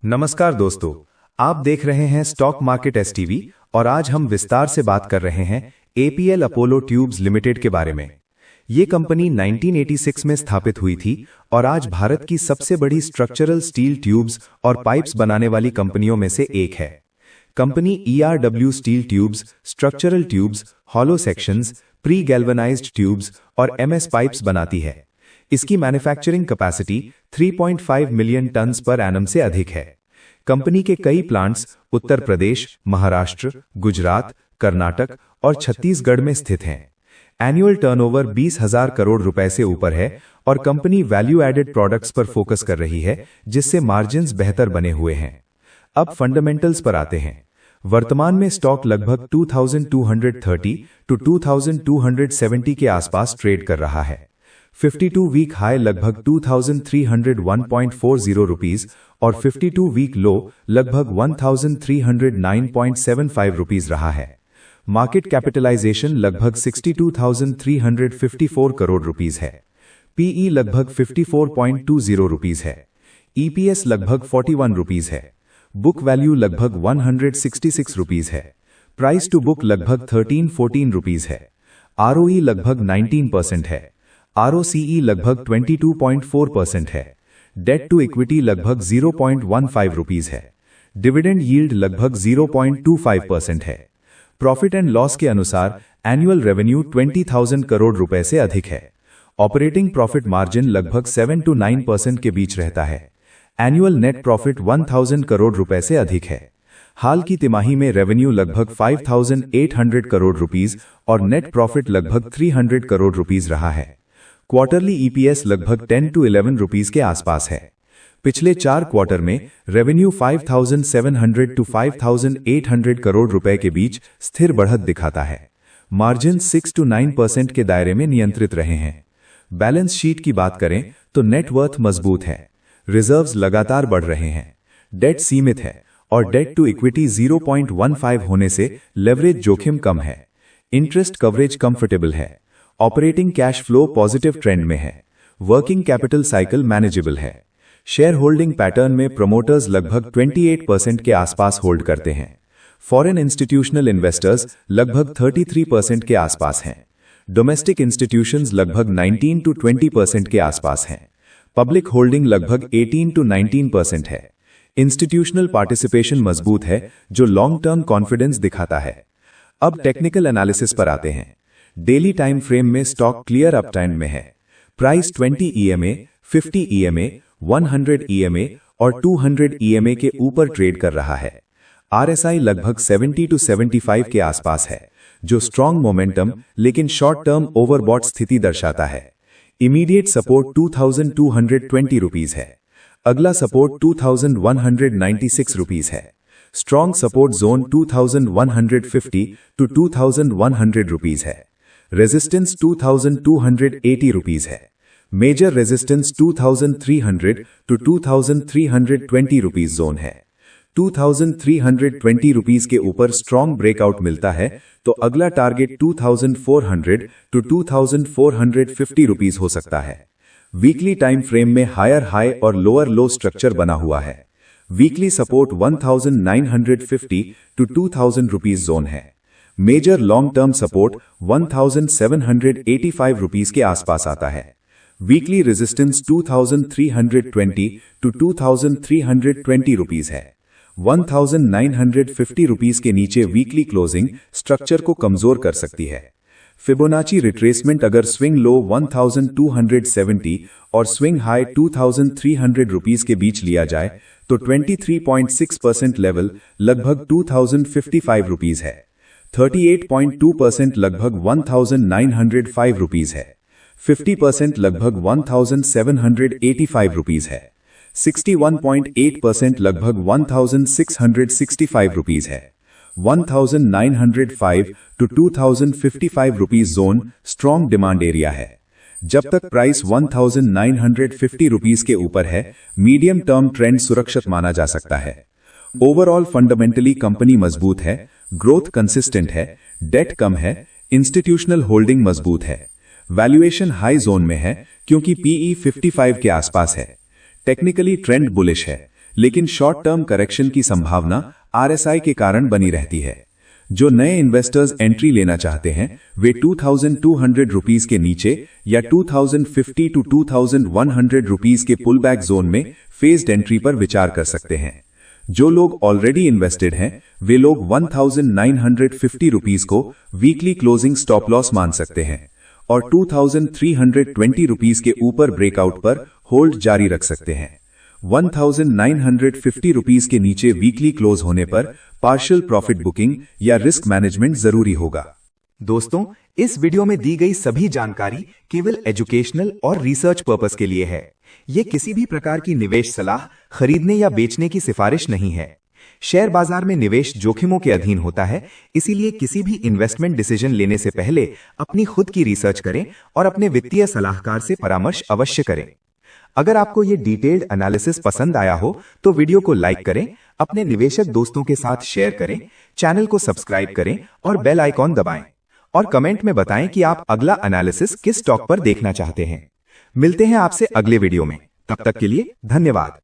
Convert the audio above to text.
नमस्कार दोस्तों, आप देख रहे हैं स्टॉक मार्केट एसटीवी और आज हम विस्तार से बात कर रहे हैं एपीएल अपोलो ट्यूब्स लिमिटेड के बारे में। ये कंपनी 1986 में स्थापित हुई थी और आज भारत की सबसे बड़ी स्ट्रक्चरल स्टील ट्यूब्स और पाइप्स बनाने वाली कंपनियों में से एक है। Company ERW steel tubes, structural tubes, hollow sections, pre galvanised tubes और एमएस पाइप्स बनाती है। इसकी manufacturing capacity 3.5 million tons per annum से अधिक है। कंपनी के कई प्लांट्स उत्तर प्रदेश, महाराष्ट्र, गुजरात, कर्नाटक और छत्तीसगढ़ में स्थित हैं। एनुअल टर्नओवर 20,000 करोड़ रुपए से ऊपर है और कंपनी वैल्यू एडेड प्रोडक्ट्स पर फोकस कर रही है, जिससे मार्जिन्स बेहतर बने हुए हैं। अब फंडामेंटल्स पर आते हैं। वर्तमान में स्टॉक लगभग 2230 टू 2270 के आसपास ट्रेड कर रहा है। 52 वीक हाई लगभग 2301.40 रुपीस और 52 वीक लो लगभग 1309.75 रुपीस रहा है। मार्केट कैपिटलाइजेशन लगभग 62,354 करोड़ रुपीस है। पीई लगभग 54.20 रुपीस है। ईपीएस लगभग 41 रुपीस है। बुक वैल्यू लगभग 166 रुपीस है। प्राइस टू बुक लगभग 13-14 रुपीस है। आरओई लगभग 19% है। आरओसीई लगभग 22.4% है। डेट टू इक्विटी लगभग 0.15 रुपीस है। डिविडेंड यील्ड लगभग 0.25% है। प्रॉफिट एंड लॉस के अनुसार एनुअल रेवेन्यू 20,000 करोड़ रुपए से अधिक है। ऑपरेटिंग प्रॉफिट मार्जिन लगभग 7 to 9% के बीच रहता है। एनुअल नेट प्रॉफिट 1,000 करोड़ रुपए से अधिक है। हाल की तिमाही में रेवेन्यू लगभग 5,800 करोड़ रुपीस और नेट प्रॉफिट लगभग 300 करोड़ रुपीस रहा है। क्वार्टरली ईपीएस लगभग 10 to 11 रुपीस के आसपास है। पिछले 4 क्वार्टर में रेवेन्यू 5,700 to 5,800 करोड़ रुपए के बीच स्थिर बढ़त दिखाता है। मार्जिन 6 to 9% के दायरे में नियंत्रित रहे हैं। बैलेंस शीट की बात करें तो नेटवर्थ मजबूत है। रिजर्व्स लगातार बढ़ रहे हैं। डेट सीमित है और डेट टू इक्विटी 0.15 होने से लेवरेज जोखिम कम है। इंटरेस्ट कवरेज कंफर्टेबल है। Operating cash flow positive trend में है। वर्किंग कैपिटल साइकिल मैनेजेबल है। शेयर होल्डिंग पैटर्न में प्रमोटर्स लगभग 28% के आसपास होल्ड करते हैं। फॉरेन इंस्टीट्यूशनल इन्वेस्टर्स लगभग 33% के आसपास हैं। डोमेस्टिक इंस्टीट्यूशंस लगभग 19 to 20% के आसपास हैं। पब्लिक होल्डिंग लगभग 18 to 19% है। इंस्टीट्यूशनल पार्टिसिपेशन मजबूत है, जो लॉन्ग टर्म कॉन्फिडेंस दिखाता है। अब टेक्निकल एनालिसिस पर आते हैं। डेली टाइम फ्रेम में स्टॉक क्लियर अप ट्रेंड में है। प्राइस 20 EMA, 50 EMA, 100 EMA और 200 EMA के ऊपर ट्रेड कर रहा है। RSI लगभग 70 to 75 के आसपास है, जो स्ट्रॉन्ग मोमेंटम लेकिन शॉर्ट टर्म ओवरबॉट स्थिति दर्शाता है। इमीडिएट सपोर्ट 2,220 रुपीस है। अगला सपोर्ट 2,196 रुपीस है। Strong support zone 2,150 to 2,100 rupees है। रेजिस्टेंस 2,280 रुपीस है। Major resistance 2,300 to 2,320 rupees zone है। 2,320 रुपीस के ऊपर स्ट्रॉन्ग ब्रेकआउट मिलता है तो अगला टारगेट 2,400 to 2,450 रुपीस हो सकता है। वीकली टाइम फ्रेम में हायर हाई और लोअर लो स्ट्रक्चर बना हुआ है। Weekly support 1,950 to 2,000 rupees zone है। Major long term support 1,785 rupees के आसपास आता है। वीकली रेजिस्टेंस 2,320 to 2,320 रुपीस है। 1,950 रुपीस के नीचे वीकली क्लोजिंग स्ट्रक्चर को कमजोर कर सकती है। फिबोनाची रिट्रेसमेंट अगर स्विंग लो 1,270 और स्विंग हाई 2,300 रुपीस के बीच लिया जाए तो 23.6% लेवल लगभग 2,055 रुपीस है। 38.2% लगभग 1,905 रुपीस है। 50% लगभग 1,785 रुपीस है। 61.8% लगभग 1,665 रुपीस है। 1,905 to 2,055 rupees zone strong demand area है। जब तक प्राइस 1,950 रुपीस के ऊपर है, मीडियम टर्म ट्रेंड सुरक्षित माना जा सकता है। ओवरऑल फंडामेंटली कंपनी मजबूत है, ग्रोथ कंसिस्टेंट है, डेट कम है, इंस्टीट्यूशनल होल्डिंग मजबूत है। वैल्यूएशन हाई जोन में है क्योंकि पीई 55 के आसपास है। टेक्निकली ट्रेंड बुलिश है। लेकिन शॉर्ट टर्म करेक्शन की संभावना RSI के कारण बनी रहती है। जो नए इन्वेस्टर्स एंट्री लेना चाहते हैं वे 2200 रुपीस के नीचे या 2050 टू 2100 रुपीस के पुल बैक जोन में फेज्ड एंट्री पर विचार कर सकते हैं। जो लोग ऑलरेडी इन्वेस्टेड हैं वे लोग 1950 रुपीस को वीकली क्लोजिंग स्टॉप लॉस मान सकते हैं और 2320 रुपीस के ऊपर ब्रेकआउट पर होल्ड जारी रख सकते हैं। 1950 रुपीस के नीचे वीकली क्लोज होने पर पार्शियल प्रॉफिट बुकिंग या रिस्क मैनेजमेंट जरूरी होगा। दोस्तों, इस वीडियो में दी गई सभी जानकारी केवल एजुकेशनल और रिसर्च पर्पस के लिए है। ये किसी भी प्रकार की निवेश सलाह, खरीदने या बेचने की सिफारिश नहीं है। शेयर बाजार में निवेश जोखिमों के अधीन होता है, इसीलिए किसी भी इन्वेस्टमेंट डिसीजन लेने से पहले अपनी खुद की रिसर्च करें और अपने वित्तीय सलाहकार से परामर्श अवश्य करें। अगर आपको ये डिटेल्ड एनालिसिस पसंद आया हो तो वीडियो को लाइक करें, अपने निवेशक दोस्तों के साथ शेयर करें, चैनल को सब्सक्राइब करें और बेल आइकॉन दबाएं और कमेंट में बताएं कि आप अगला एनालिसिस किस स्टॉक पर देखना चाहते हैं। मिलते हैं आपसे अगले वीडियो में, तब तक के लिए धन्यवाद।